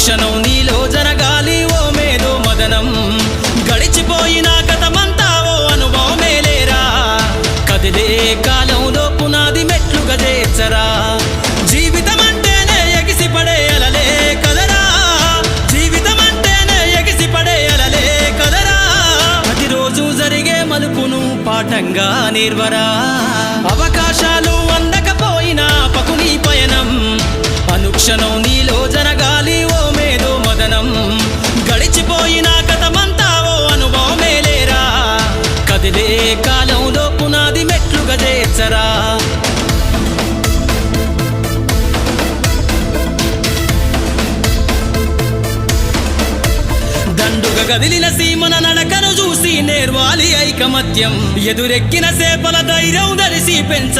అనుక్షణం నీలో జరగాలి ఓ మేధో మదనం గడిచిపోయిన గతమంతా ఓ అనుభవమే లేరా కదిలే కాలంలో పునాది మెట్లుగా చేర్చరా జీవితం అంటేనే ఎగిసిపడే అలలే కదరా జీవితం అంటేనే ఎగిసిపడే అలలే కదరా ప్రతిరోజు జరిగే మలుపును పాఠంగా నిర్వరా అవకాశాలు అందకపోయినా పకుని పయనం అనుక్షణం నీలో జరగాలి ఓ మేధో మదనం గడిచిపోయిన గతమంతా ఓ అనుభవమే లేరా కదిలే కాలంలో పునాది మెట్లుగా చేర్చరా దండుగా గదిలిన సీమన నడకను చూసి నేర్వాలి ఐకమత్యం ఎదురెక్కిన సేపల ధైర్యం ధరిసి పెంచ